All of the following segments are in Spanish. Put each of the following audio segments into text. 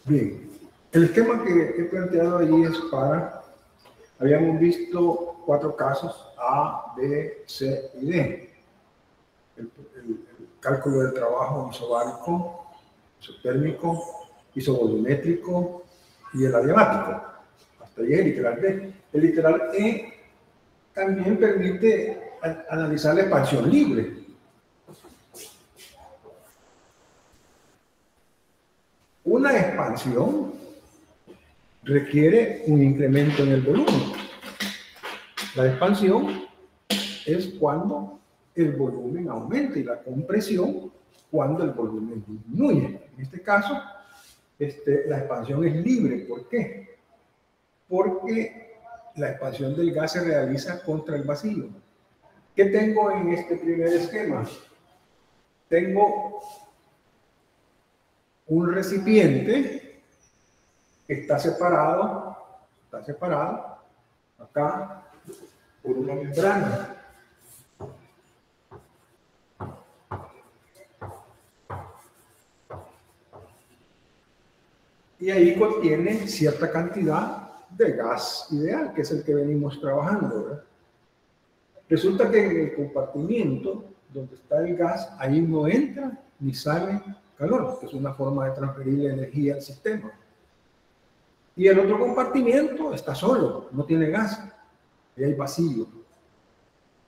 Bien, el esquema que he planteado allí es para, habíamos visto 4 casos, A, B, C y D. El cálculo del trabajo isobárico, isotérmico, isovolumétrico y el adiabático. Hasta ahí el literal D. El literal E también permite analizar la expansión libre. Una expansión requiere un incremento en el volumen. La expansión es cuando el volumen aumenta y la compresión cuando el volumen disminuye. En este caso, la expansión es libre. ¿Por qué? Porque la expansión del gas se realiza contra el vacío. ¿Qué tengo en este primer esquema? Tengo un recipiente que está separado acá por una membrana. Y ahí contiene cierta cantidad de gas ideal, que es el que venimos trabajando, ¿verdad? Resulta que en el compartimiento donde está el gas, ahí no entra ni sale calor, que es una forma de transferir la energía al sistema. Y el otro compartimiento está solo, no tiene gas, y hay vacío.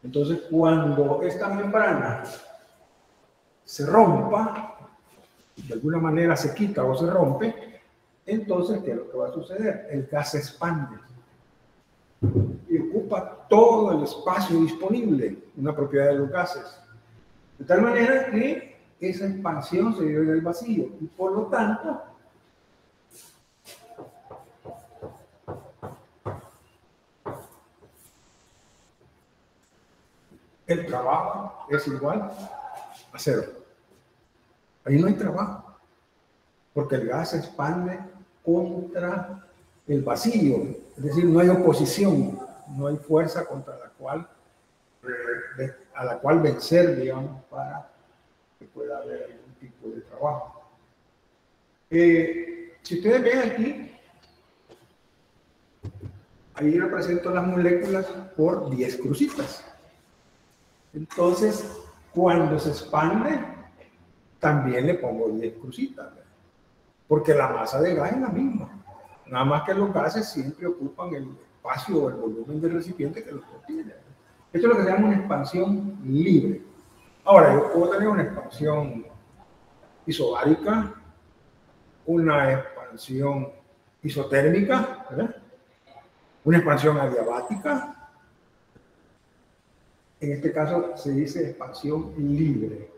Entonces, cuando esta membrana se rompa, de alguna manera se quita o se rompe, entonces, ¿qué es lo que va a suceder? El gas se expande y ocupa todo el espacio disponible, una propiedad de los gases. De tal manera que esa expansión se vive en el vacío y por lo tanto el trabajo es igual a cero. Ahí no hay trabajo, porque el gas se expande contra el vacío, es decir, no hay oposición, no hay fuerza contra la cual, a la cual vencer, digamos, para que pueda haber algún tipo de trabajo. Si ustedes ven aquí, ahí represento las moléculas por 10 crucitas. Entonces, cuando se expande, también le pongo 10 crucitas, ¿verdad? Porque la masa de gas es la misma. Nada más que los gases siempre ocupan el espacio o el volumen del recipiente que los contiene. Esto es lo que se llama una expansión libre. Ahora, yo puedo tener una expansión isobárica, una expansión isotérmica, ¿verdad? Una expansión adiabática. En este caso se dice expansión libre.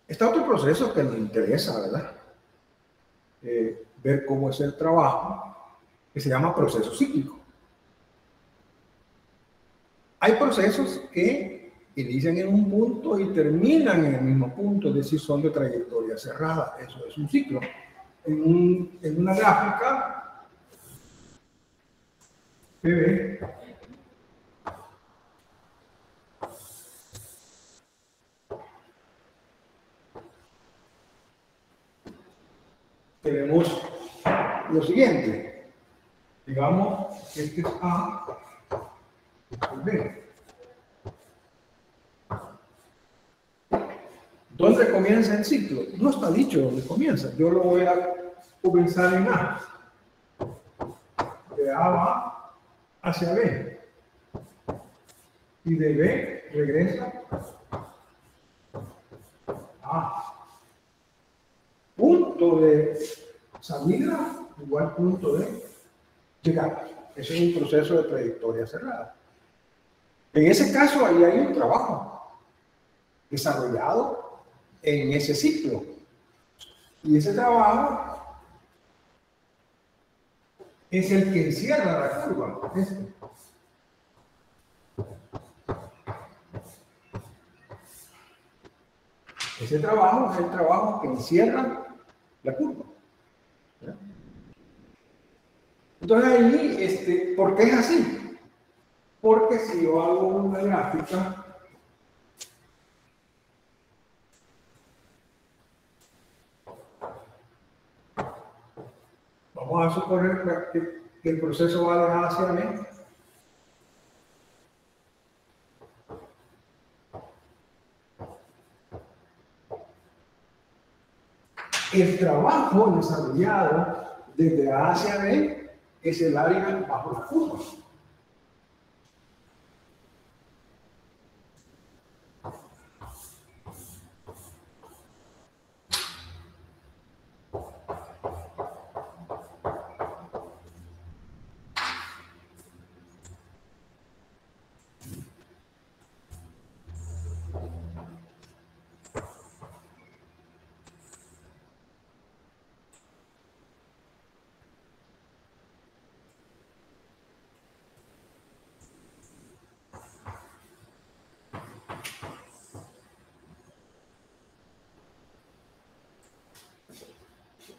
Está otro proceso que nos interesa, ¿verdad? Ver cómo es el trabajo, que se llama proceso cíclico. Hay procesos que inician en un punto y terminan en el mismo punto, es decir, son de trayectoria cerrada. Eso es un ciclo. En una gráfica, ve, tenemos lo siguiente. Digamos, este es A, este es B. ¿Dónde comienza el ciclo? No está dicho dónde comienza. Yo lo voy a comenzar en A. De A va hacia B. Y de B regresa a punto de salida igual punto de llegada. Ese es un proceso de trayectoria cerrada. En ese caso, ahí hay un trabajo desarrollado en ese ciclo. Y ese trabajo es el que encierra la curva. Ese trabajo es el trabajo que encierra la curva. ¿Ya? Entonces ahí, ¿por qué es así? Porque si yo hago una gráfica, vamos a suponer que el proceso va de A hacia B. El trabajo desarrollado desde A hacia B es el área bajo la curva.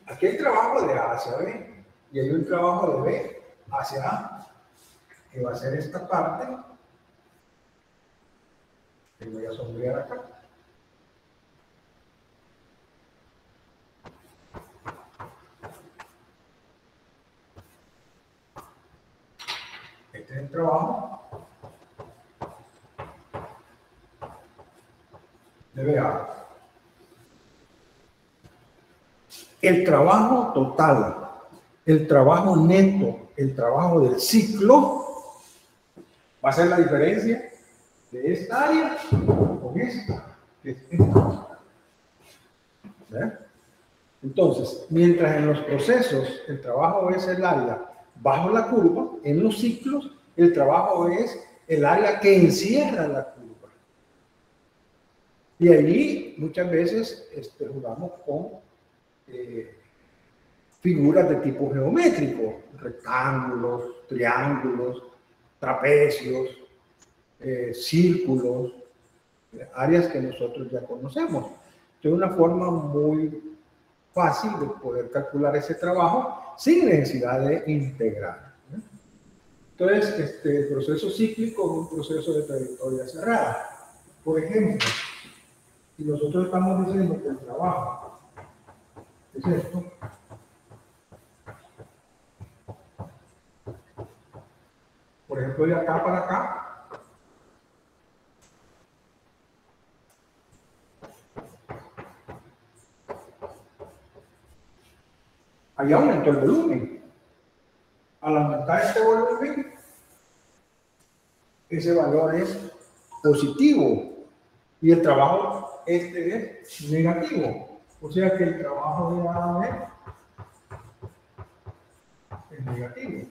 Aquí hay trabajo de A hacia B y hay un trabajo de B hacia A, que va a ser esta parte que voy a sombrear acá. Este es el trabajo de BA. El trabajo total, el trabajo neto, el trabajo del ciclo va a ser la diferencia de esta área con esta, que es esta. ¿Ve? Entonces, mientras en los procesos el trabajo es el área bajo la curva, en los ciclos el trabajo es el área que encierra la curva. Y allí muchas veces jugamos con figuras de tipo geométrico, rectángulos, triángulos, trapecios, círculos, áreas que nosotros ya conocemos. Es una forma muy fácil de poder calcular ese trabajo sin necesidad de integrar. Entonces, el proceso cíclico es un proceso de trayectoria cerrada. Por ejemplo, si nosotros estamos diciendo que el trabajo es esto, por ejemplo, de acá para acá, ahí aumentó el volumen. Al aumentar este volumen, ese valor es positivo y el trabajo es negativo. O sea que el trabajo de A a B es negativo.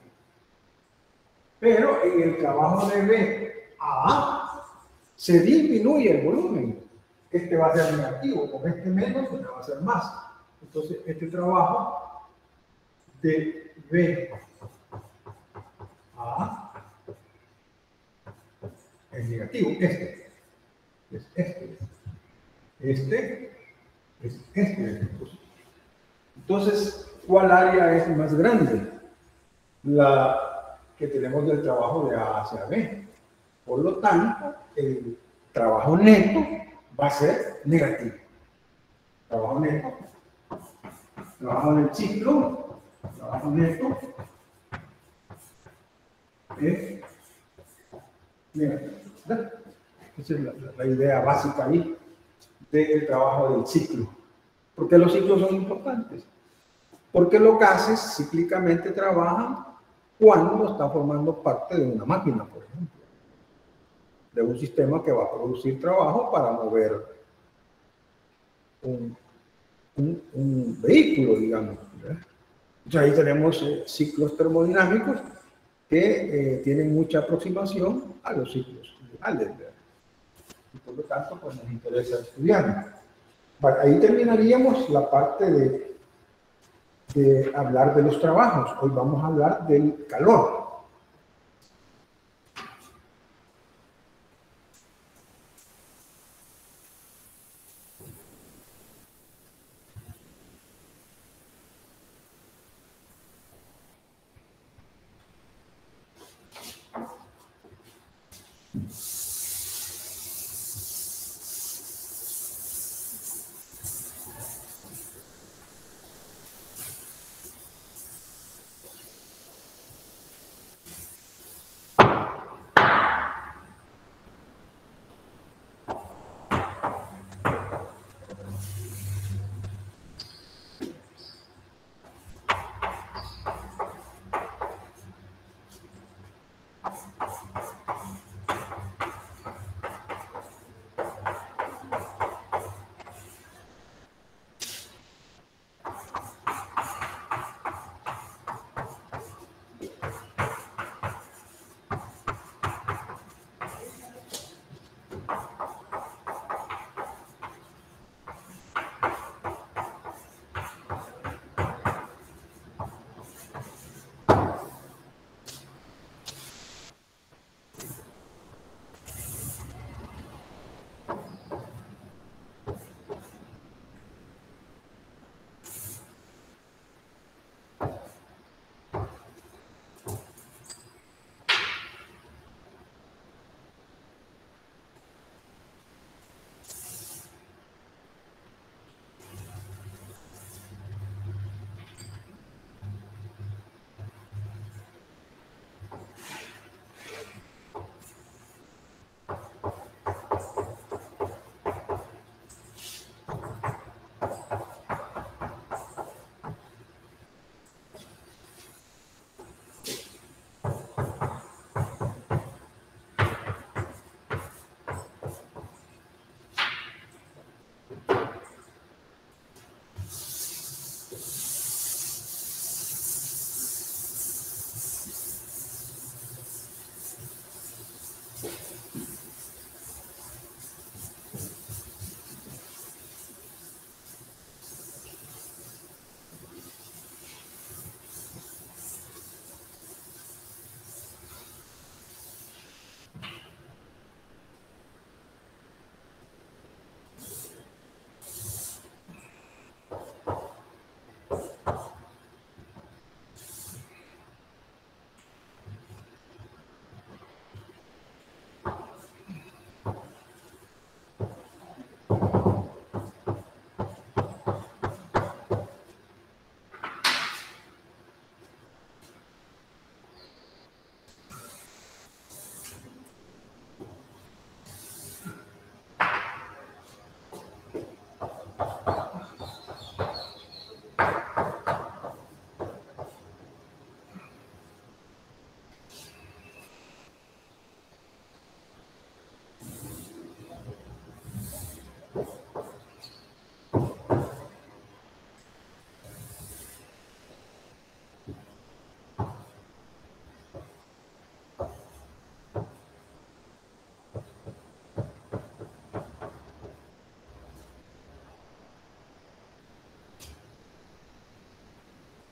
Pero en el trabajo de B a A se disminuye el volumen. Este va a ser negativo, con este menos, este va a ser más. Entonces, este trabajo de B a A es negativo. Este es este. Este es este. Entonces, ¿cuál área es más grande? La que tenemos del trabajo de A hacia B. Por lo tanto, el trabajo neto va a ser negativo. Trabajo neto, trabajo del ciclo, trabajo neto es negativo. Esa es la idea básica ahí del trabajo del ciclo. ¿Por qué los ciclos son importantes? Porque los gases cíclicamente trabajan cuando están formando parte de una máquina, por ejemplo, de un sistema que va a producir trabajo para mover un vehículo, digamos. Entonces ahí tenemos ciclos termodinámicos que tienen mucha aproximación a los ciclos ideales. Y por lo tanto, pues nos interesa estudiar. Ahí terminaríamos la parte de hablar de los trabajos. Hoy vamos a hablar del calor.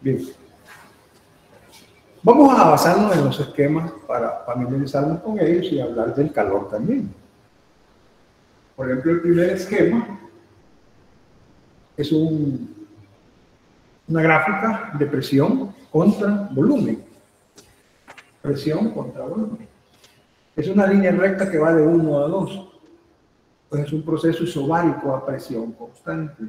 Bien. Vamos a basarnos en los esquemas para familiarizarnos con ellos y hablar del calor también. Por ejemplo, el primer esquema es una gráfica de presión contra volumen. Presión contra volumen. Es una línea recta que va de 1 a 2. Pues es un proceso isobárico a presión constante.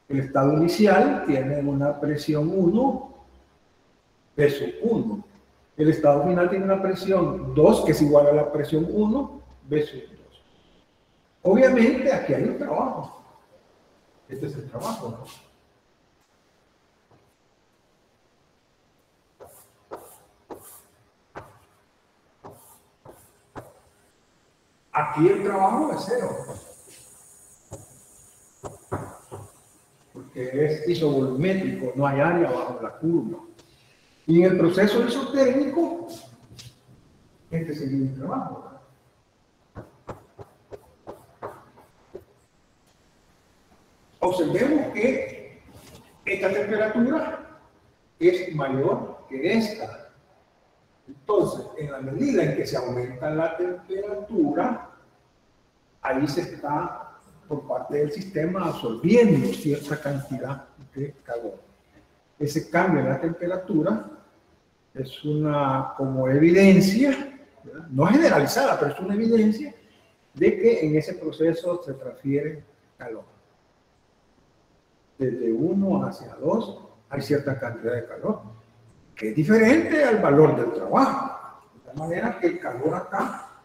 El estado inicial tiene una presión 1, peso 1. El estado final tiene una presión 2, que es igual a la presión 1, peso 2. Obviamente aquí hay un trabajo. Este es el trabajo, ¿no? Aquí el trabajo es 0. Porque es isovolumétrico, no hay área bajo la curva. Y en el proceso isotérmico, este sería el trabajo. Observemos que esta temperatura es mayor que esta. Entonces, en la medida en que se aumenta la temperatura, ahí se está, por parte del sistema, absorbiendo cierta cantidad de calor. Ese cambio en la temperatura es una como evidencia, ¿verdad? No generalizada, pero es una evidencia de que en ese proceso se transfiere calor. Desde 1 hacia 2 hay cierta cantidad de calor, que es diferente al valor del trabajo. De tal manera que el calor acá,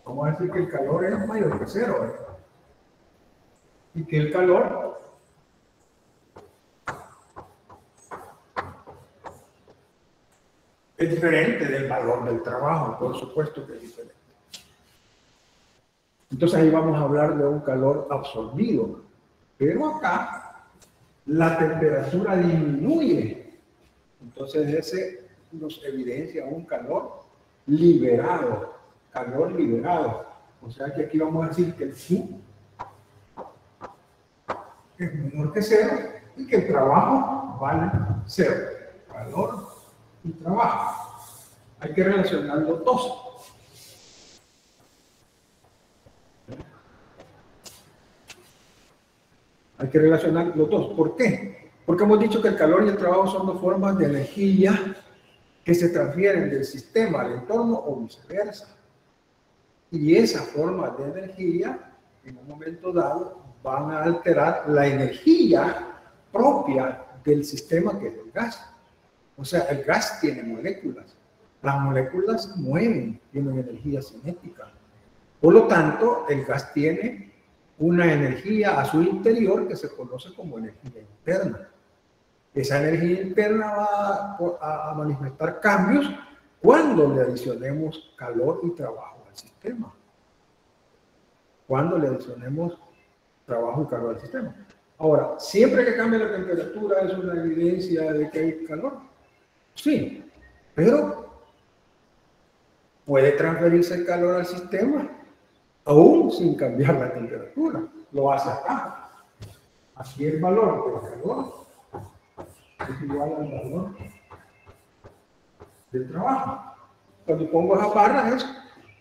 vamos a decir que el calor es mayor que 0, ¿eh? Y que el calor es diferente del valor del trabajo, por supuesto que es diferente. Entonces ahí vamos a hablar de un calor absorbido, pero acá la temperatura disminuye. Entonces ese nos evidencia un calor liberado, calor liberado. O sea que aquí vamos a decir que el Q es menor que 0 y que el trabajo vale 0. Calor y trabajo. Hay que relacionar los dos. Hay que relacionar los dos. ¿Por qué? Porque hemos dicho que el calor y el trabajo son dos formas de energía que se transfieren del sistema al entorno o viceversa. Y esa forma de energía, en un momento dado, van a alterar la energía propia del sistema, que es el gas. O sea, el gas tiene moléculas. Las moléculas se mueven, tienen energía cinética. Por lo tanto, el gas tiene una energía a su interior que se conoce como energía interna. Esa energía interna va a manifestar cambios cuando le adicionemos calor y trabajo al sistema. Cuando le adicionemos trabajo y calor al sistema. Ahora, siempre que cambie la temperatura es una evidencia de que hay calor. Sí, pero puede transferirse el calor al sistema aún sin cambiar la temperatura. Lo hace acá. Aquí el valor del calor es igual al valor del trabajo. Cuando pongo esas barras es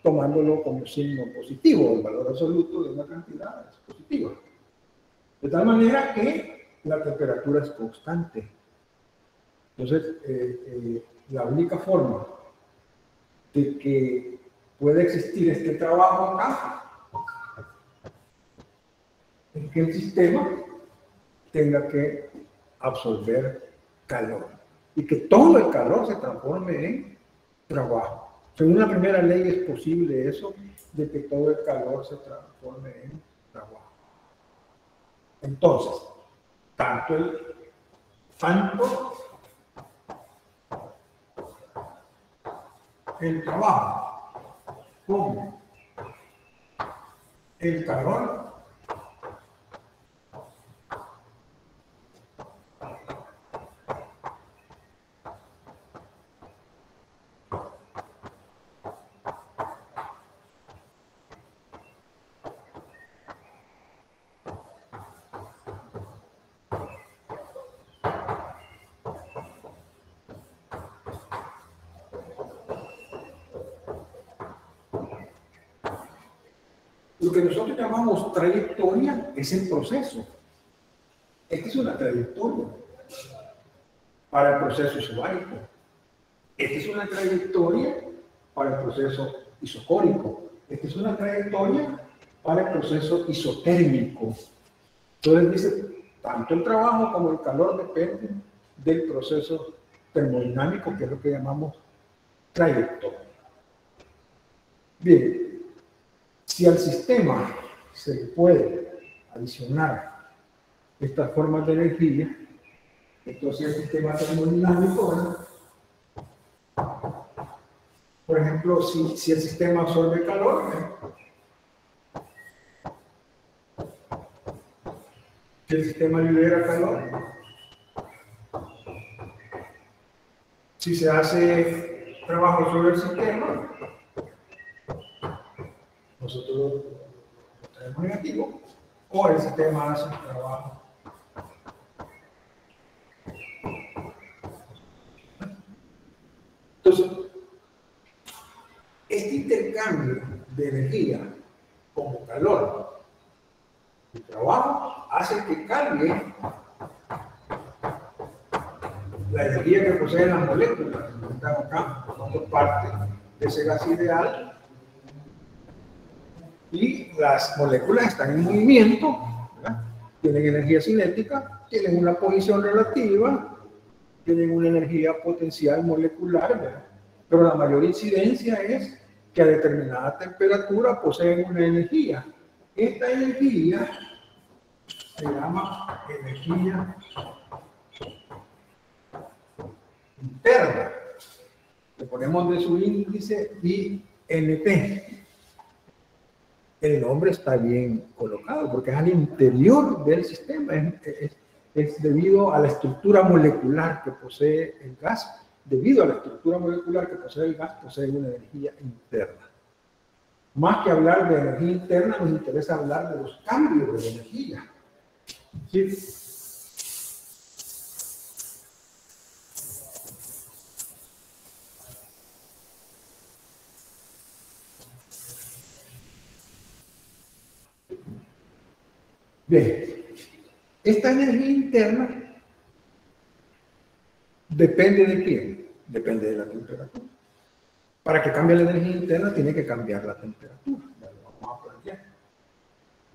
tomándolo como signo positivo. El valor absoluto de una cantidad es positivo. De tal manera que la temperatura es constante. Entonces, la única forma de que pueda existir este trabajo acá es que el sistema tenga que absorber calor y que todo el calor se transforme en trabajo. Según la primera ley es posible eso, de que todo el calor se transforme en trabajo. Entonces, tanto el trabajo como el calor Lo que nosotros llamamos trayectoria es el proceso. Esta es una trayectoria para el proceso isobárico. Esta es una trayectoria para el proceso isocórico. Esta es una trayectoria para el proceso isotérmico. Entonces dice, tanto el trabajo como el calor dependen del proceso termodinámico, que es lo que llamamos trayectoria. Bien, si al sistema se le puede adicionar estas formas de energía, entonces el sistema termodinámico, ¿verdad? Por ejemplo, si el sistema absorbe calor, si el sistema libera calor, si se hace trabajo sobre el sistema, nosotros lo tenemos negativo, o el sistema hace un trabajo. Entonces, este intercambio de energía como calor y trabajo hace que cambie la energía que poseen las moléculas que están acá, formando parte de ese gas ideal, y las moléculas están en movimiento, ¿verdad? Tienen energía cinética, tienen una posición relativa, tienen una energía potencial molecular, ¿verdad? Pero la mayor incidencia es que a determinada temperatura poseen una energía. Esta energía se llama energía interna. Le ponemos de su índice INT. El nombre está bien colocado porque es al interior del sistema. Es debido a la estructura molecular que posee el gas. Debido a la estructura molecular que posee el gas, posee una energía interna. Más que hablar de energía interna, nos interesa hablar de los cambios de energía. ¿Sí? Bien, esta energía interna depende de quién, depende de la temperatura. Para que cambie la energía interna tiene que cambiar la temperatura. Ya lo vamos a plantear.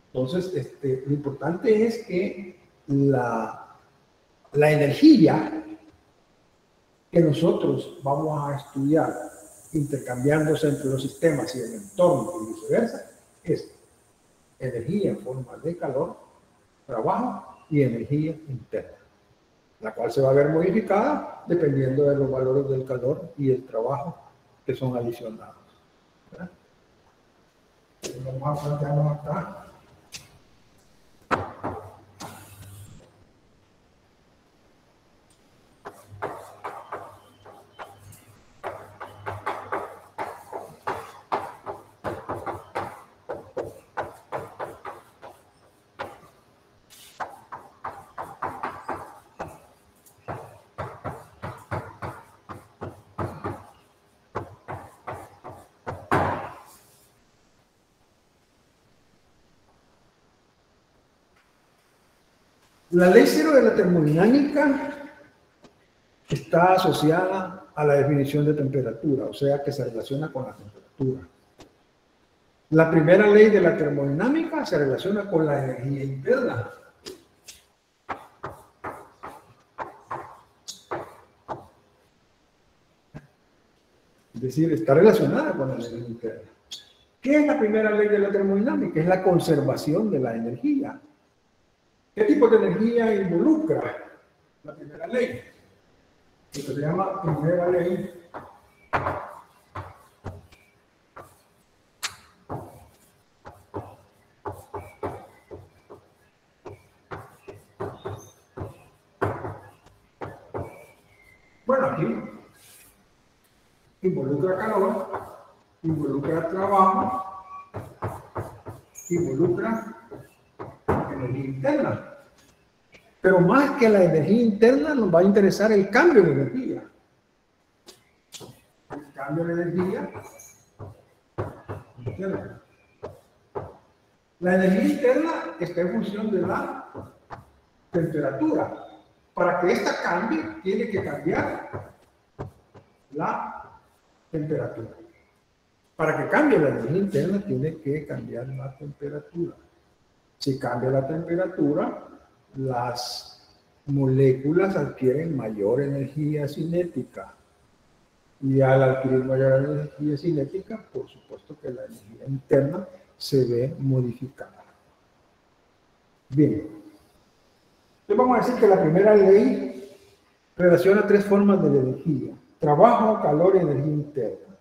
Entonces, lo importante es que la energía que nosotros vamos a estudiar intercambiándose entre los sistemas y el entorno y viceversa es energía en forma de calor, trabajo y energía interna, la cual se va a ver modificada dependiendo de los valores del calor y el trabajo que son adicionados. ¿Verdad? Vamos a plantearnos acá. La ley cero de la termodinámica está asociada a la definición de temperatura, o sea que se relaciona con la temperatura. La primera ley de la termodinámica se relaciona con la energía interna. Es decir, está relacionada con la energía interna. ¿Qué es la primera ley de la termodinámica? Es la conservación de la energía. ¿Qué tipo de energía involucra la primera ley? Esto se llama primera ley bueno, aquí involucra calor, involucra trabajo, involucra energía interna. Pero más que la energía interna nos va a interesar el cambio de energía. El cambio de energía interna. La energía interna está en función de la temperatura. Para que esta cambie, tiene que cambiar la temperatura. Para que cambie la energía interna, tiene que cambiar la temperatura. Si cambia la temperatura, las moléculas adquieren mayor energía cinética. Y al adquirir mayor energía cinética, por supuesto que la energía interna se ve modificada. Bien. Entonces vamos a decir que la primera ley relaciona tres formas de la energía: trabajo, calor y energía interna.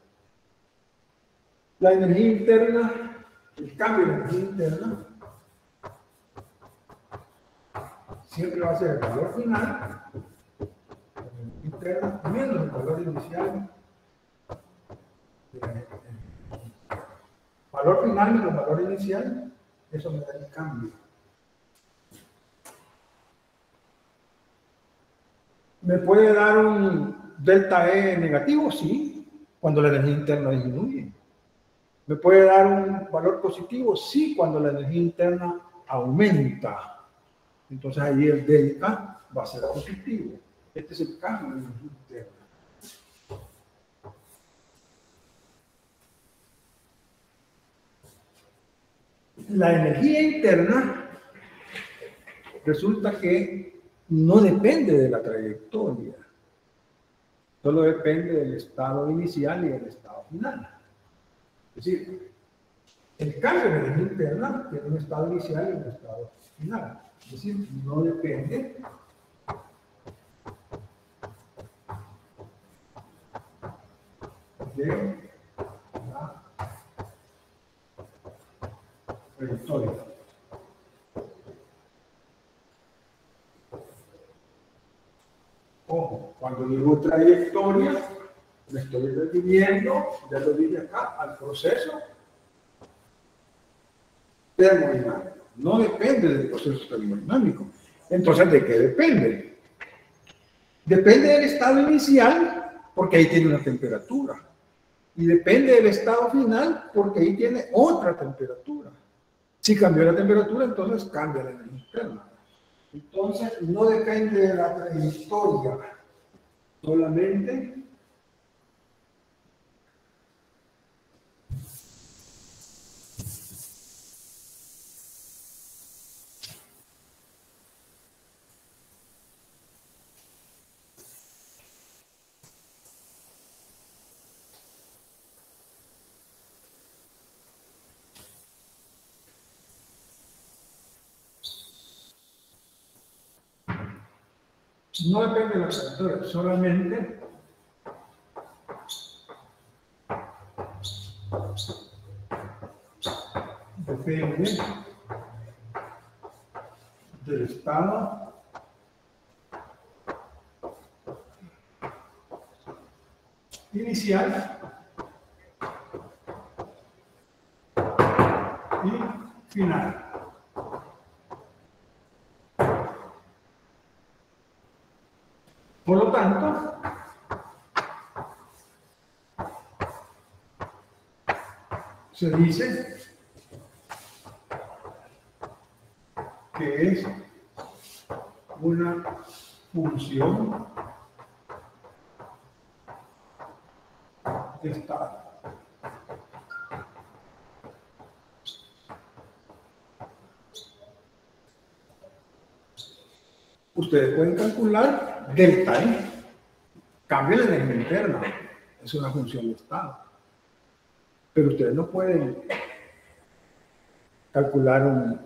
La energía interna, el cambio de energía interna, siempre va a ser el valor final, interna, menos el valor inicial. Valor final menos valor inicial, eso me da el cambio. ¿Me puede dar un delta E negativo? Sí, cuando la energía interna disminuye. ¿Me puede dar un valor positivo? Sí, cuando la energía interna aumenta. Entonces ahí el delta va a ser positivo. Este es el cambio de energía interna. La energía interna resulta que no depende de la trayectoria, solo depende del estado inicial y del estado final. Es decir, el cambio de energía interna tiene un estado inicial y un estado final. Es decir, no depende de la trayectoria. Ojo, cuando digo trayectoria, me estoy refiriendo, ya lo dije acá, al proceso termodinámico. No depende del proceso termodinámico. Entonces, ¿de qué depende? Depende del estado inicial, porque ahí tiene una temperatura. Y depende del estado final, porque ahí tiene otra temperatura. Si cambió la temperatura, entonces cambia la energía interna. Entonces, no depende de la trayectoria, solamente no depende de la trayectoria, solamente depende del estado inicial y final. Por lo tanto, se dice que es una función de estado. Ustedes pueden calcular delta E, cambio de energía interna, es una función de estado. Pero ustedes no pueden calcular un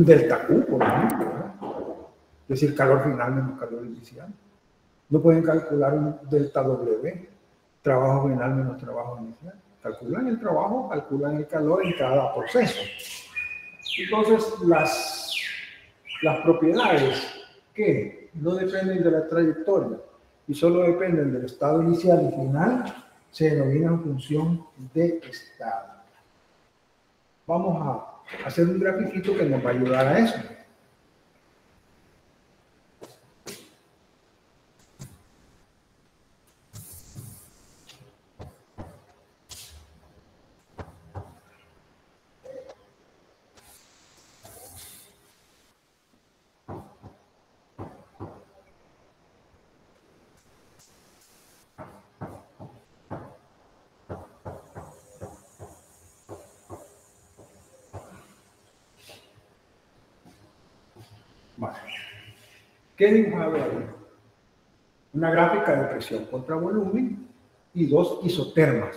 delta Q, por ejemplo, ¿no? Es decir, calor final menos calor inicial. No pueden calcular un delta W, trabajo final menos trabajo inicial. Calculan el trabajo, calculan el calor en cada proceso. Entonces, las propiedades que no dependen de la trayectoria y solo dependen del estado inicial y final se denominan función de estado. Vamos a hacer un grafiquito que nos va a ayudar a eso. Vale. ¿Qué he dibujado ahí? Una gráfica de presión contra volumen y dos isotermas.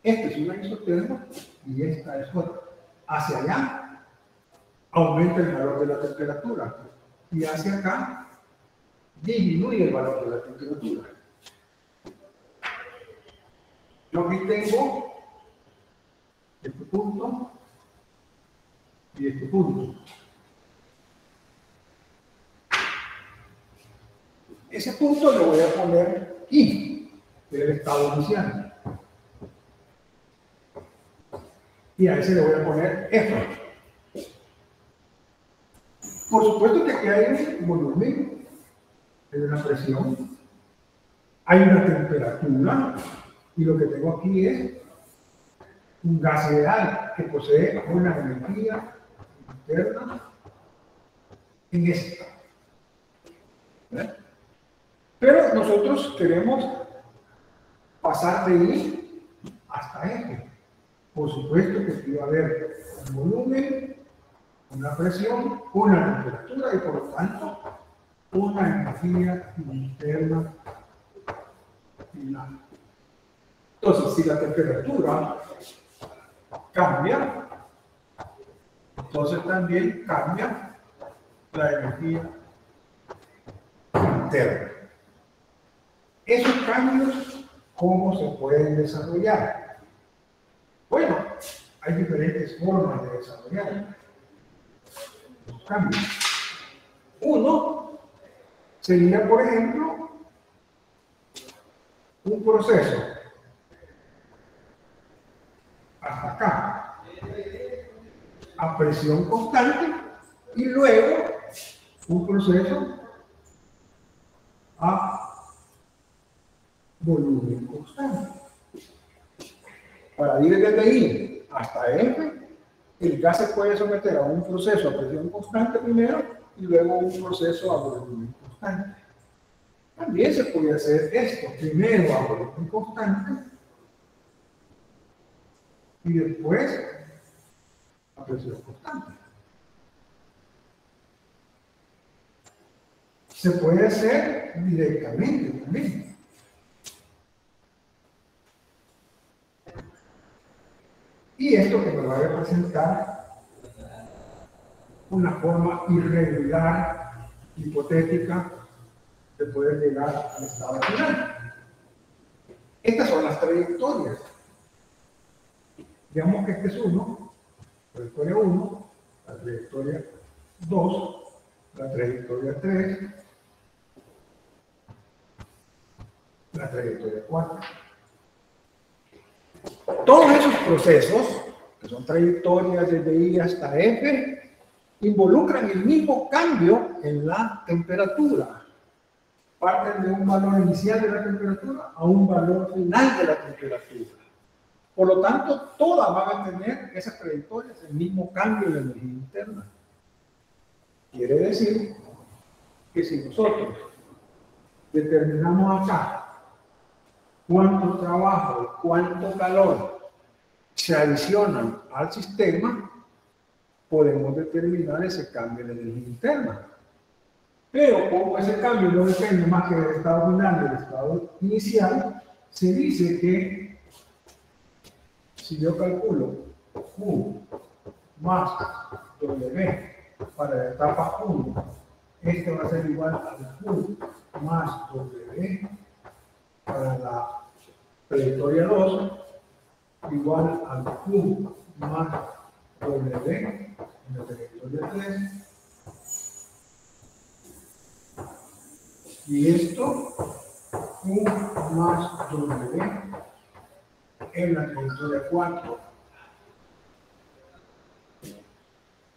Esta es una isoterma y esta es otra. Hacia allá aumenta el valor de la temperatura y hacia acá disminuye el valor de la temperatura. Yo aquí tengo este punto y este punto. Ese punto le voy a poner I, que es el estado inicial. Y a ese le voy a poner F. Por supuesto que aquí hay un volumen, hay una presión, hay una temperatura, y lo que tengo aquí es un gas ideal que posee una energía interna en esta. Pero nosotros queremos pasar de I hasta F. Por supuesto que aquí va a haber un volumen, una presión, una temperatura y por lo tanto una energía interna final. Entonces, si la temperatura cambia, entonces también cambia la energía interna. Esos cambios, ¿cómo se pueden desarrollar? Bueno, hay diferentes formas de desarrollar los cambios. Uno sería, por ejemplo, un proceso hasta acá a presión constante y luego un proceso a volumen constante. Para ir desde I hasta F, el gas se puede someter a un proceso a presión constante primero y luego un proceso a volumen constante. También se puede hacer esto, primero a volumen constante y después a presión constante. Se puede hacer directamente también. Y esto que me va a representar una forma irregular, hipotética, de poder llegar al estado final. Estas son las trayectorias. Digamos que este es 1, trayectoria 1, la trayectoria 2, la trayectoria 3, la trayectoria 4. Todos esos procesos, que son trayectorias desde I hasta F, involucran el mismo cambio en la temperatura. Parten de un valor inicial de la temperatura a un valor final de la temperatura. Por lo tanto, todas van a tener esas trayectorias el mismo cambio de energía interna. Quiere decir que si nosotros determinamos acá cuánto trabajo y cuánto calor se adicionan al sistema, podemos determinar ese cambio de energía interna. Pero como ese cambio no depende más que del estado final del estado inicial, se dice que si yo calculo Q más W para la etapa 1, esto va a ser igual a Q más W para la trayectoria 2, igual al Q más W en la trayectoria 3. Y esto, Q más W en la trayectoria 4.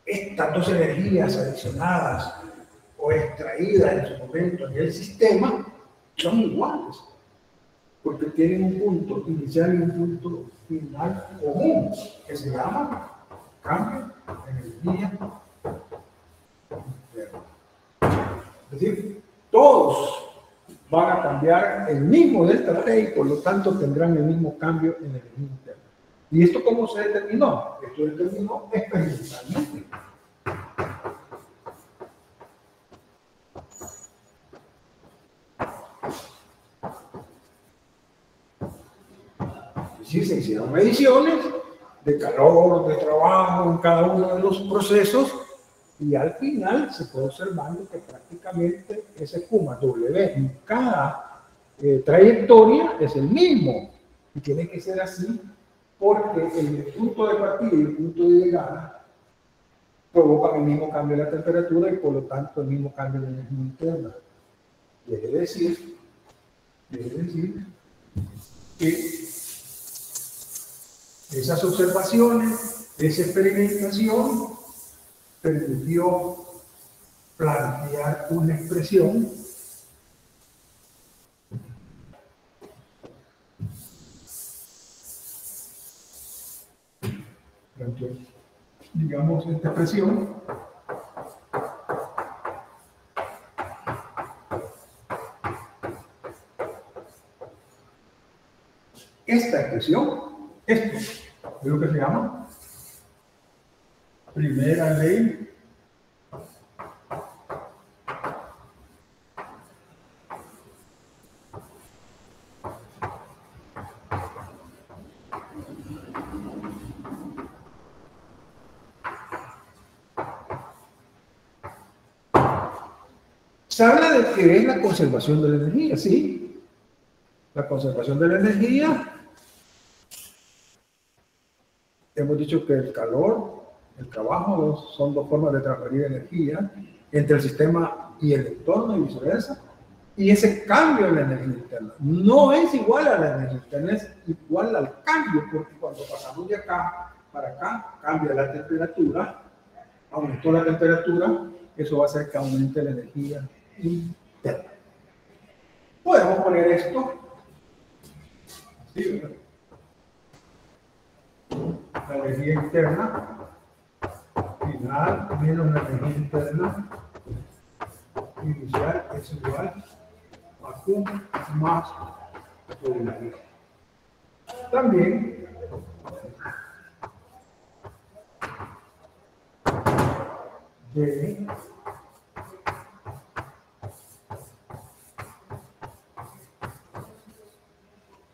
Estas dos energías adicionadas o extraídas en su momento en el sistema son iguales, porque tienen un punto inicial y un punto final común, que se llama cambio de energía interna. Es decir, todos van a cambiar el mismo delta T y por lo tanto tendrán el mismo cambio en energía interna. ¿Y esto cómo se determinó? Esto se determinó experimentalmente. Sí, se hicieron mediciones de calor, de trabajo en cada uno de los procesos y al final se fue observando que prácticamente ese espuma W en cada trayectoria es el mismo y tiene que ser así porque el punto de partida y el punto de llegada provocan el mismo cambio de la temperatura y por lo tanto el mismo cambio de energía interna. Quiere decir que esas observaciones, esa experimentación permitió plantear una expresión digamos esta expresión esto es lo que se llama primera ley se habla de que es la conservación de la energía, sí. La conservación de la energía, hemos dicho que el calor, el trabajo son dos formas de transferir energía entre el sistema y el entorno y viceversa. Y ese cambio en la energía interna no es igual a la energía interna, es igual al cambio, porque cuando pasamos de acá para acá, cambia la temperatura, aumentó la temperatura, eso va a hacer que aumente la energía interna. Podemos poner esto, ¿sí? La energía interna final menos la energía interna inicial es igual a Q más W. También de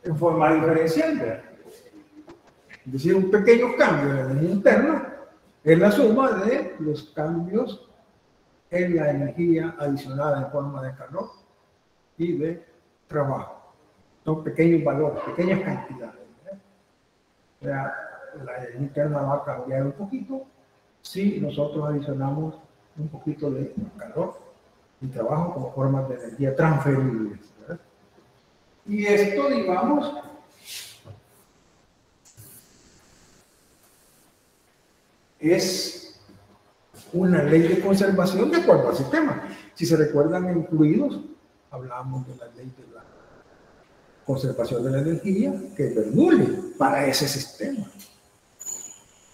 en forma diferencial, ¿verdad? Es decir, un pequeño cambio en la energía interna es la suma de los cambios en la energía adicionada en forma de calor y de trabajo. Son pequeños valores, pequeñas cantidades. O sea, la energía interna va a cambiar un poquito si nosotros adicionamos un poquito de calor y trabajo como formas de energía transferibles, ¿verdad? Y esto, digamos, es una ley de conservación de acuerdo al sistema. Si se recuerdan en fluidos, hablábamos de la ley de la conservación de la energía, que es Bernoulli para ese sistema.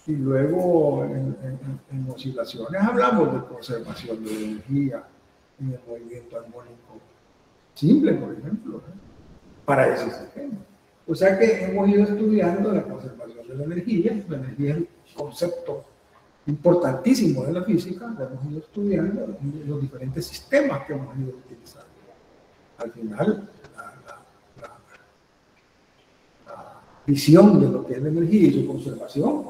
Y luego en oscilaciones hablamos de conservación de energía en el movimiento armónico simple, por ejemplo, ¿eh? Para ese sistema. O sea que hemos ido estudiando la conservación de la energía es un concepto importantísimo de la física, lo hemos ido estudiando en los diferentes sistemas que hemos ido utilizando. Al final, la visión de lo que es la energía y su conservación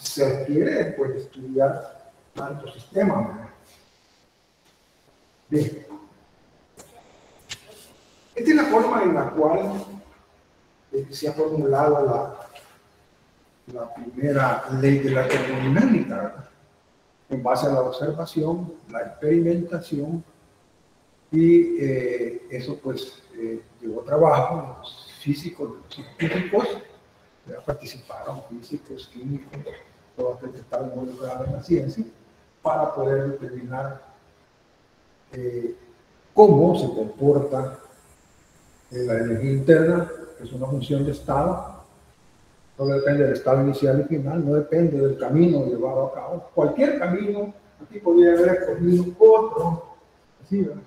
se requiere después de estudiar tantos sistemas. Bien. Esta es la forma en la cual se ha formulado la primera ley de la termodinámica, ¿verdad? En base a la observación, la experimentación y eso pues llevó trabajo de los físicos, de los científicos, ya participaron físicos, químicos, todos aquellos que estaban involucrados en la ciencia, para poder determinar cómo se comporta la energía interna, que es una función de estado. No depende del estado inicial y final, no depende del camino llevado a cabo. Cualquier camino, aquí podría haber escogido otro, así, ¿verdad?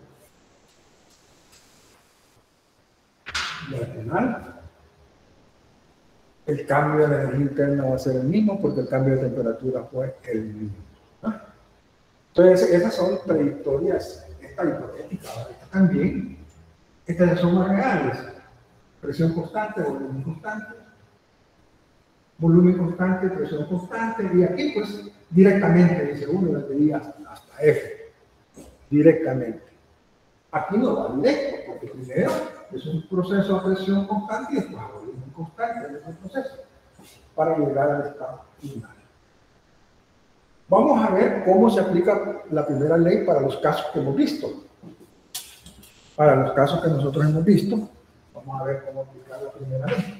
Y al final, el cambio de la energía interna va a ser el mismo porque el cambio de temperatura fue el mismo. ¿Ah? Entonces, esas son trayectorias, esta hipotética, esta también, estas son más reales. Presión constante, volumen constante. volumen constante, presión constante, y aquí pues directamente, dice uno, desde I hasta F, directamente. Aquí no va directo, porque primero es un proceso a presión constante y después a volumen constante en ese proceso, para llegar al estado final. Vamos a ver cómo se aplica la primera ley para los casos que hemos visto. Para los casos que nosotros hemos visto, vamos a ver cómo aplicar la primera ley.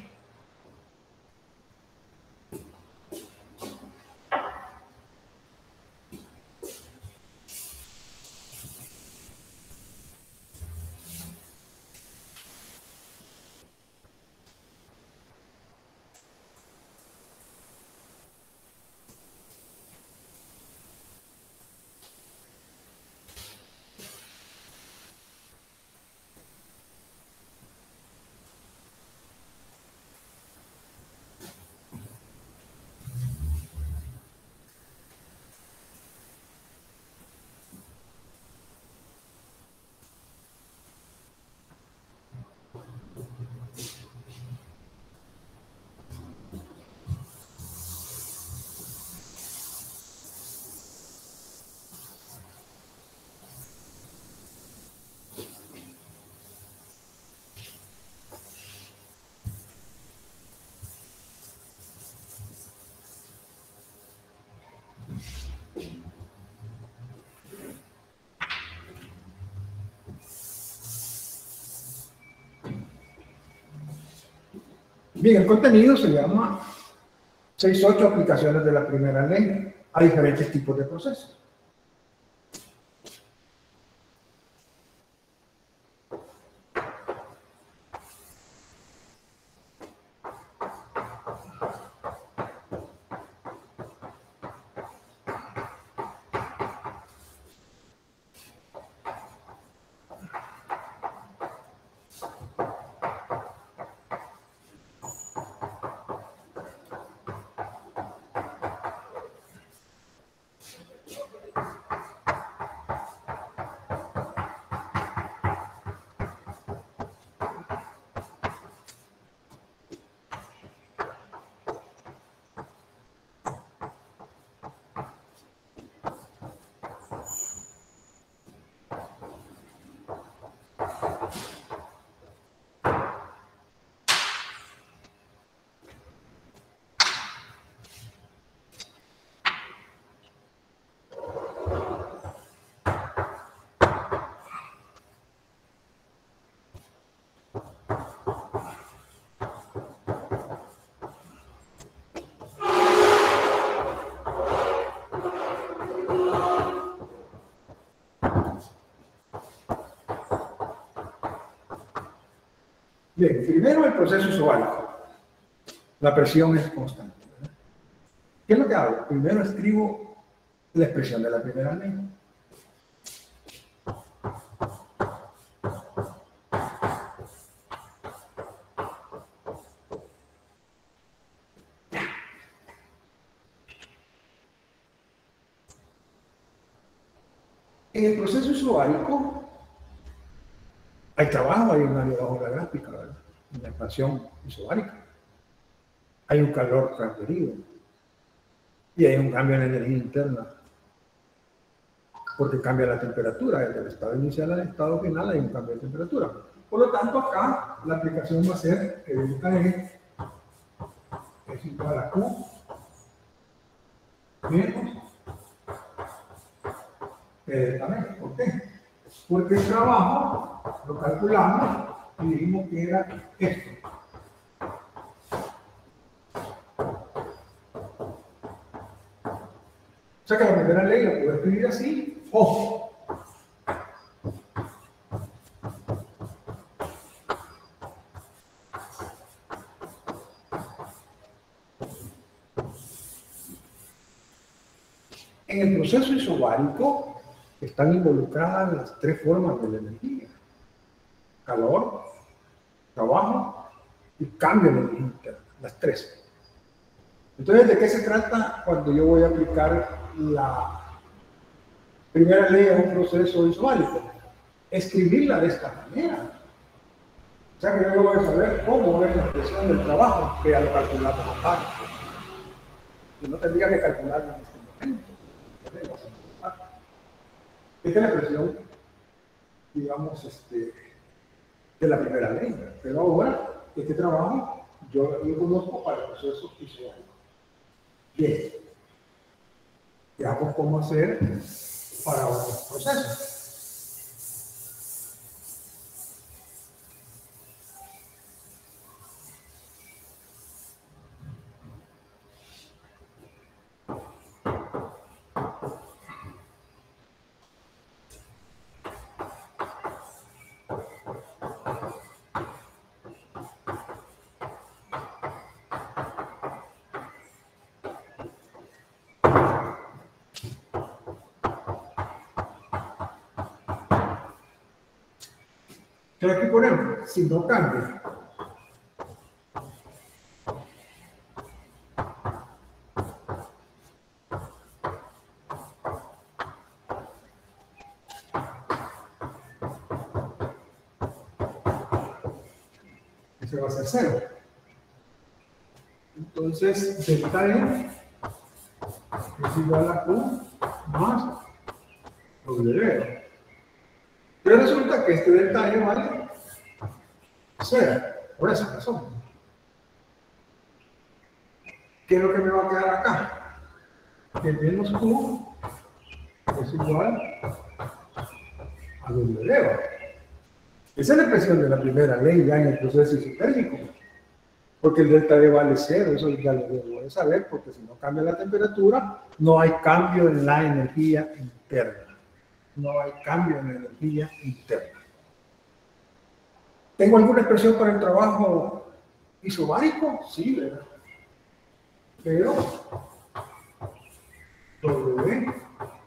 Bien, el contenido se llama 6-8 aplicaciones de la primera ley a diferentes tipos de procesos. Bien, primero el proceso isobárico. La presión es constante, ¿verdad? ¿Qué es lo que hago? Primero escribo la expresión de la primera ley. En el proceso isobárico hay trabajo, hay un área bajo la gráfica, ¿verdad? En la expansión isobárica. Hay un calor transferido y hay un cambio en la energía interna, porque cambia la temperatura, desde el estado inicial al estado final hay un cambio de temperatura. Por lo tanto, acá la aplicación va a ser que delta E es igual a Q menos delta B. ¿Por qué? Porque el trabajo lo calculamos y dijimos que era esto. O sea que la primera ley la puedo escribir así, ojo. En el proceso isobárico están involucradas las tres formas de la energía: calor, trabajo y cambio de energía interna, las tres. Entonces, ¿de qué se trata cuando yo voy a aplicar la primera ley a un proceso isobárico? Escribirla de esta manera. O sea que yo voy a saber cómo es la expresión del trabajo que ya lo calculamos aparte. Yo no tendría que calcularlo en este momento. Esta es la expresión, digamos, de la primera ley. Pero ahora, este trabajo, yo lo conozco para el proceso visual. Bien. Veamos cómo hacer para otros procesos. Entonces aquí ponemos, si no cambia, ese va a ser 0. Entonces, delta E es igual a Q más W. Pero resulta que este delta E vale 0, por esa razón. ¿Qué es lo que me va a quedar acá? Que menos Q es igual a W. Esa es la expresión de la primera ley ya en el proceso isotérmico. Porque el delta E vale 0, eso ya lo debo de saber, porque si no cambia la temperatura, no hay cambio en la energía interna. No hay cambio en la energía interna. ¿Tengo alguna expresión para el trabajo isobárico? Sí, ¿verdad? Pero W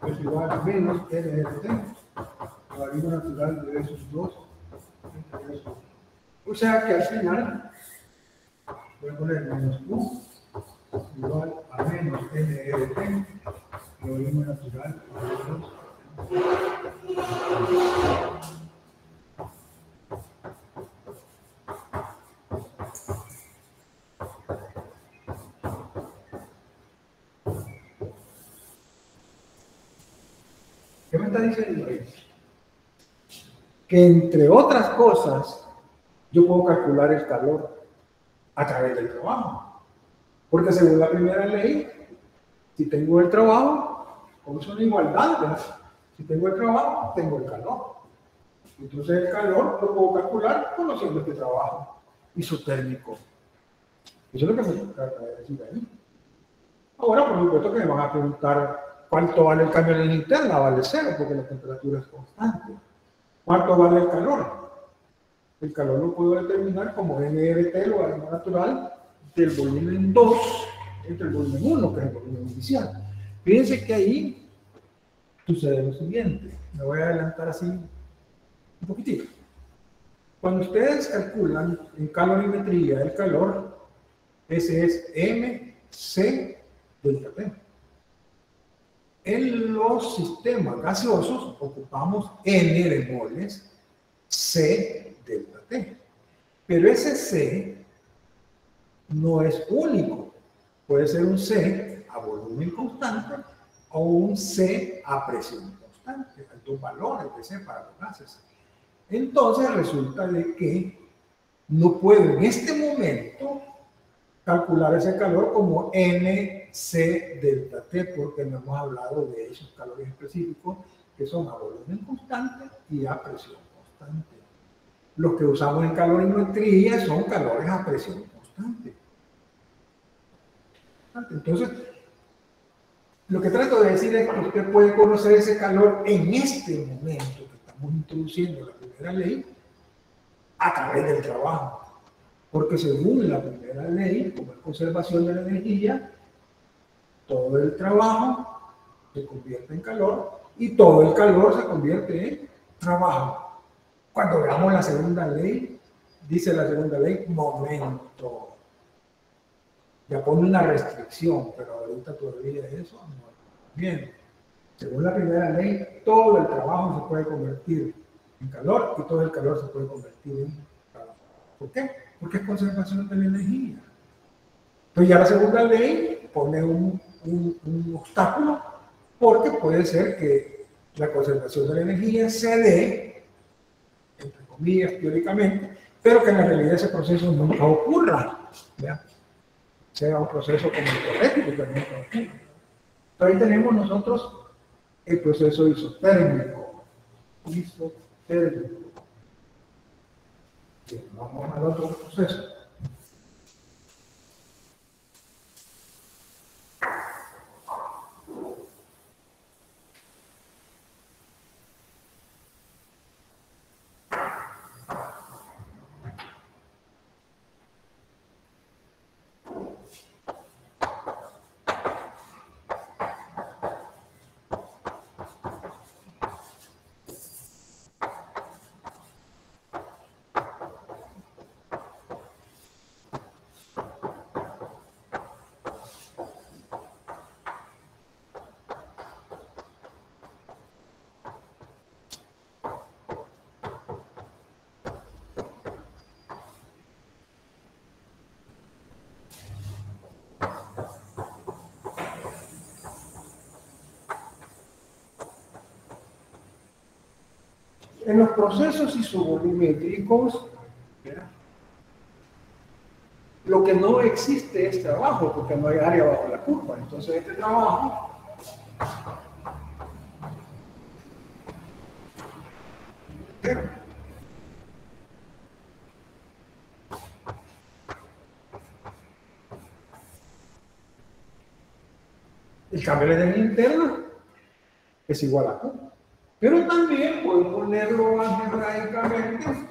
es igual a menos NRT, la variable natural de esos dos. O sea que al final voy a poner menos Q igual a menos NRT, la variable natural de esos dos. ¿Qué me está diciendo ahí? Que entre otras cosas, yo puedo calcular el calor a través del trabajo. Porque según la primera ley, si tengo el trabajo, como es una igualdad, ¿verdad? Si tengo el trabajo, tengo el calor. Entonces el calor lo puedo calcular conociendo este trabajo isotérmico. Eso es lo que me trata de decir ahí. Ahora, por supuesto que me van a preguntar cuánto vale el cambio en la interna. Vale 0, porque la temperatura es constante. ¿Cuánto vale el calor? El calor lo puedo determinar como NRT, logaritmo natural, del volumen 2 entre el volumen 1, que es el volumen inicial. Fíjense que ahí sucede lo siguiente. Me voy a adelantar así un poquitito. Cuando ustedes calculan en calorimetría el calor, ese es MC delta T. En los sistemas gaseosos ocupamos N de moles, C delta T. Pero ese C no es único. Puede ser un C a volumen constante o un C a presión constante. Hay dos valores de C para los gases. Entonces resulta de que no puedo en este momento calcular ese calor como NC delta T, porque no hemos hablado de esos calores específicos que son a volumen constante y a presión constante. Los que usamos en calorimetría son calores a presión constante. Entonces, lo que trato de decir es que usted puede conocer ese calor en este momento que estamos introduciendo la primera ley a través del trabajo. Porque según la primera ley, como es conservación de la energía, todo el trabajo se convierte en calor y todo el calor se convierte en trabajo. Cuando veamos la segunda ley, dice la segunda ley, momento. Ya pone una restricción, pero ahorita todavía eso no. Bien, según la primera ley, todo el trabajo se puede convertir en calor y todo el calor se puede convertir en trabajo. ¿Por qué? Porque es conservación de la energía. Entonces ya la segunda ley pone un obstáculo, porque puede ser que la conservación de la energía se dé, entre comillas, teóricamente, pero que en la realidad ese proceso nunca ocurra, ¿ya? Sea un proceso como hipotético que nunca ocurra. Pero ahí tenemos nosotros el proceso isotérmico. Isotérmico. Bien, vamos al otro proceso. En los procesos isovolumétricos, lo que no existe es trabajo, porque no hay área bajo la curva. Entonces, este trabajo el cambio de energía interna es igual a Q. Pero también puedo ponerlo algebraicamente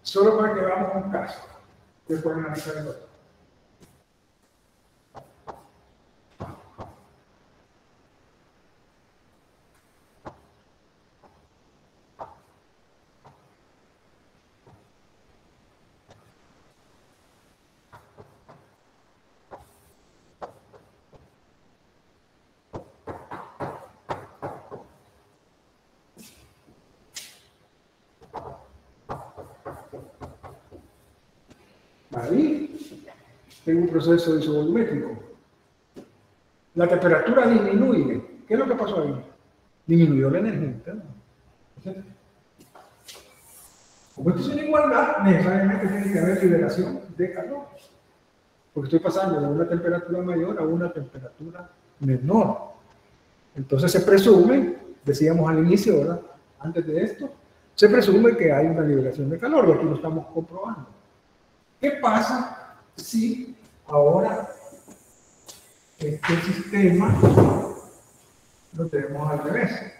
solo para que veamos un caso. Ustedes pueden analizar el otro. Ahí tengo un proceso isovolumétrico. La temperatura disminuye. ¿Qué es lo que pasó ahí? Disminuyó la energía interna. Como esto es una igualdad, necesariamente tiene que haber liberación de calor. Porque estoy pasando de una temperatura mayor a una temperatura menor. Entonces se presume, decíamos al inicio, ¿verdad? Antes de esto, se presume que hay una liberación de calor, y aquí lo estamos comprobando. ¿Qué pasa si ahora este sistema lo tenemos al revés?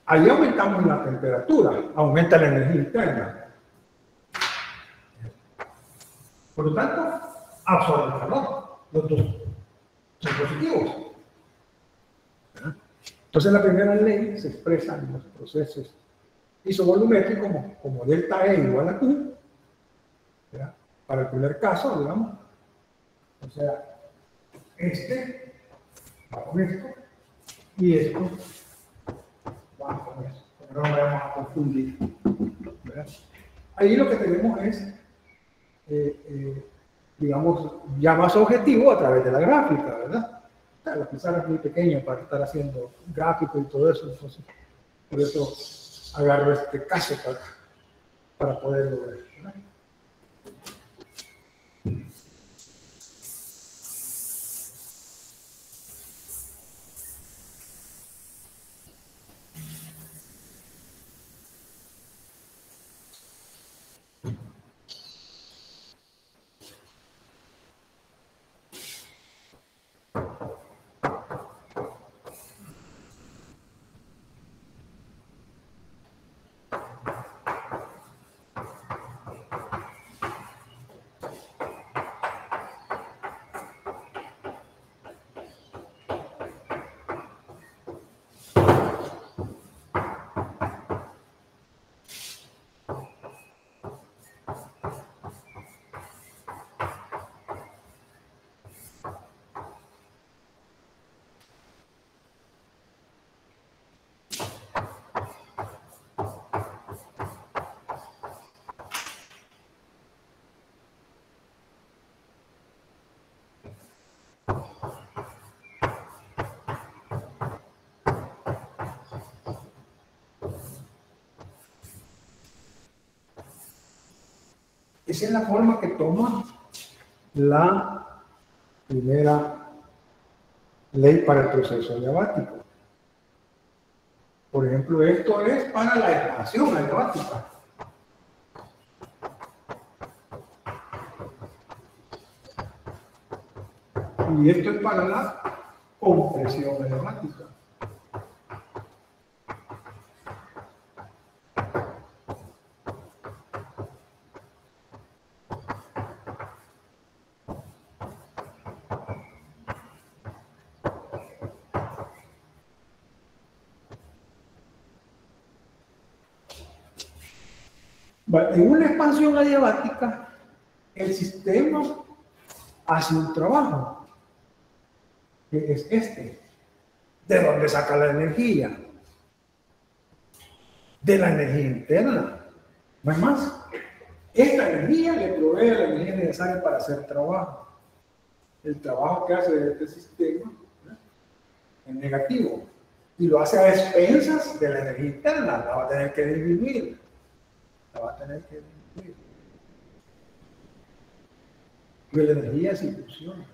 Ahí aumentamos la temperatura, aumenta la energía interna. Por lo tanto, absorbe el calor. Los dos son positivos. Entonces, la primera ley se expresa en los procesos isovolumétricos como delta E igual a Q, ¿verdad? Para el primer caso, digamos. O sea, este va con esto y esto va con esto. No nos vamos a confundir, ¿verdad? Ahí lo que tenemos es, digamos, ya más objetivo a través de la gráfica, ¿verdad? La pizarra es muy pequeña para estar haciendo gráfico y todo eso, entonces por eso agarro este caso para poderlo ver, ¿verdad? Esa es la forma que toma la primera ley para el proceso adiabático. Por ejemplo, esto es para la expansión adiabática. Y esto es para la compresión adiabática. En una expansión adiabática, el sistema hace un trabajo, que es este. ¿De dónde saca la energía? De la energía interna. No hay más. Esta energía le provee la energía necesaria para hacer trabajo. El trabajo que hace este sistema, ¿no?, es negativo. Y lo hace a expensas de la energía interna. La va a tener que disminuir. La va a tener que disminuir. Porque la energía se impulsiona.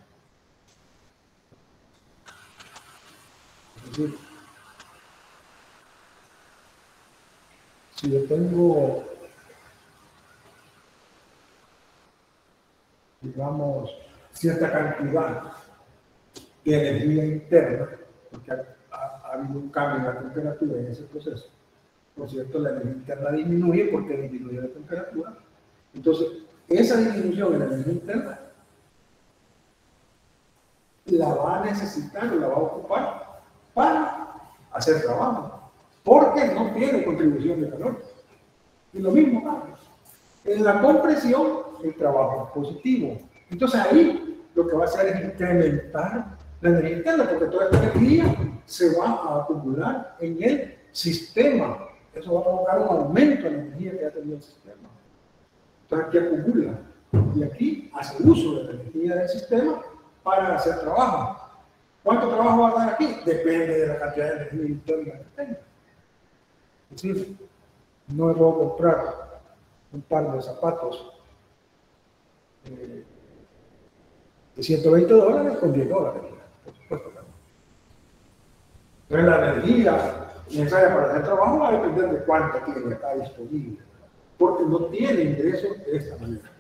Es decir, si yo tengo, digamos, cierta cantidad de energía interna, porque ha habido un cambio en la temperatura en ese proceso, por cierto, la energía interna disminuye porque disminuye la temperatura. Entonces, esa disminución en la energía interna la va a necesitar o la va a ocupar para hacer trabajo, porque no tiene contribución de calor. Y lo mismo cambia. En la compresión, el trabajo es positivo. Entonces ahí lo que va a hacer es incrementar la energía interna, porque toda esta energía se va a acumular en el sistema. Eso va a provocar un aumento en la energía que ha tenido el sistema. Entonces aquí acumula. Y aquí hace uso de la energía del sistema para hacer trabajo. ¿Cuánto trabajo va a dar aquí? Depende de la cantidad de energía interna que tenga. Es decir, no me puedo comprar un par de zapatos de $120 con $10. Por supuesto que no. Entonces la energía necesaria para hacer trabajo va a depender de cuánta tiene acá disponible, porque no tiene ingresos de esta manera.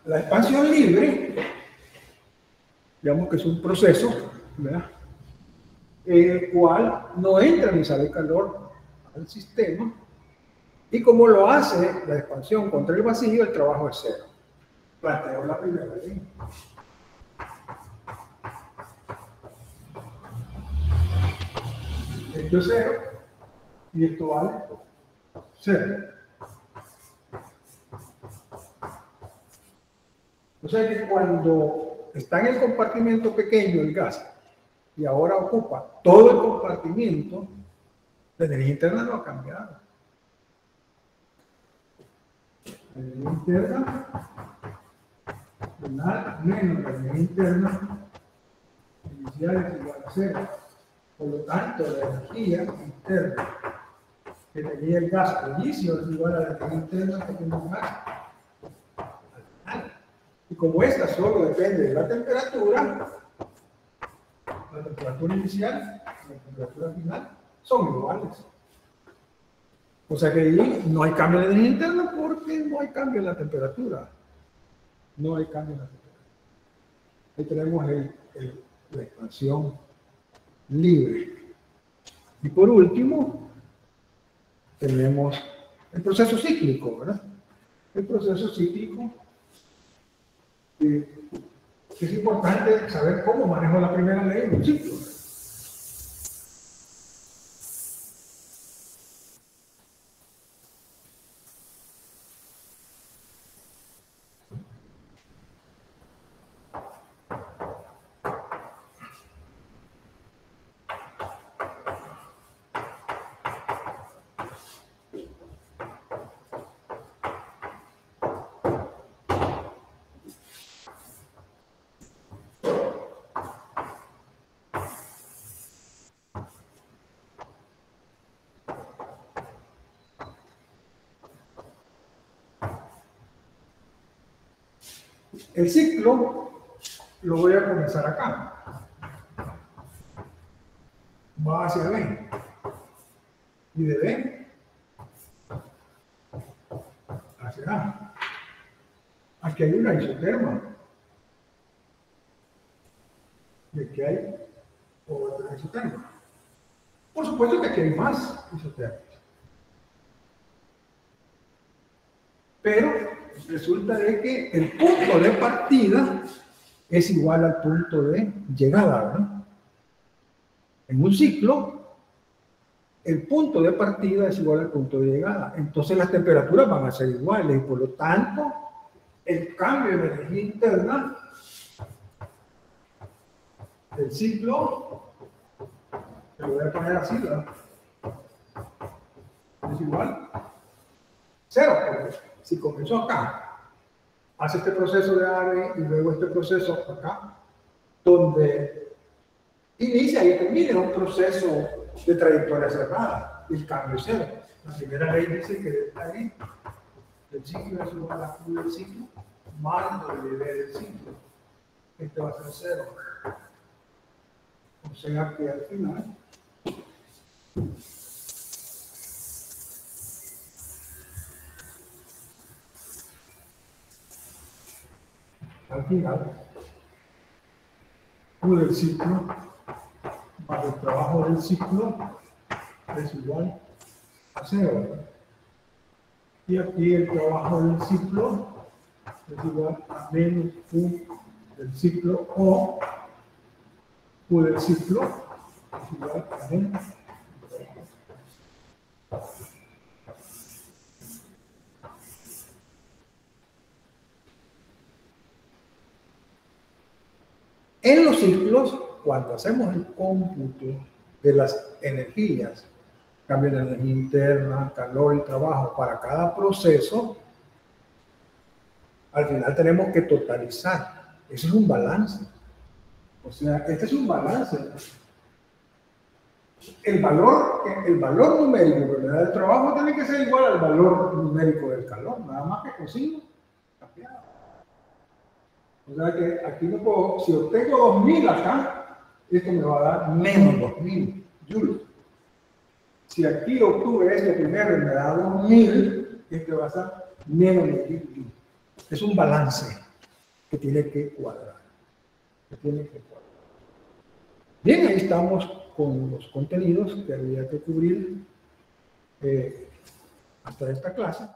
La expansión libre, digamos que es un proceso, ¿verdad?, en el cual no entra ni sale calor al sistema, y como lo hace la expansión contra el vacío, el trabajo es cero. Planteo la primera ley. Esto es cero y esto vale cero. O sea que cuando está en el compartimento pequeño el gas y ahora ocupa todo el compartimento, la energía interna no ha cambiado. La energía interna final menos la energía interna inicial es igual a cero. Por lo tanto, la energía interna que tenía el gas al inicio es igual a la energía interna que tiene el gas al final. Y como esta solo depende de la temperatura inicial y la temperatura final son iguales. O sea que ahí no hay cambio de energía interna porque no hay cambio en la temperatura. No hay cambio en la temperatura. Ahí tenemos la expansión libre. Y por último, tenemos el proceso cíclico, ¿verdad? El proceso cíclico, es importante saber cómo manejo la primera ley de un ciclo. El ciclo lo voy a comenzar acá. Va hacia B. Y de B hacia A. Aquí hay una isoterma. Y aquí hay otra isoterma. Por supuesto que aquí hay más isotermas. Pero resulta de que el punto de partida es igual al punto de llegada, ¿verdad? En un ciclo, el punto de partida es igual al punto de llegada. Entonces las temperaturas van a ser iguales y por lo tanto el cambio de energía interna del ciclo, se lo voy a poner así, ¿verdad? Es igual a 0, porque si comenzó acá, hace este proceso de AVE y luego este proceso acá, donde inicia y termina un proceso de trayectoria cerrada, el cambio es 0. La primera ley dice que delta E del ciclo es igual a Q del ciclo más W del ciclo. Este va a ser 0. O sea que al final Q del ciclo más el trabajo del ciclo es igual a 0. Y aquí el trabajo del ciclo es igual a menos Q del ciclo o Q del ciclo es igual a menos. En los ciclos, cuando hacemos el cómputo de las energías, cambio de energía interna, calor y trabajo para cada proceso, al final tenemos que totalizar. Eso es un balance. O sea, este es un balance. El valor numérico que me da el trabajo tiene que ser igual al valor numérico del calor, nada más que consigo cambiado. O sea que aquí no puedo, si obtengo 2000 acá, esto me va a dar menos 2000 joules. Si aquí obtuve esto primero y me da 2000, este va a ser menos 1000 joules. Es un balance que tiene que cuadrar. Bien, ahí estamos con los contenidos que había que cubrir hasta esta clase.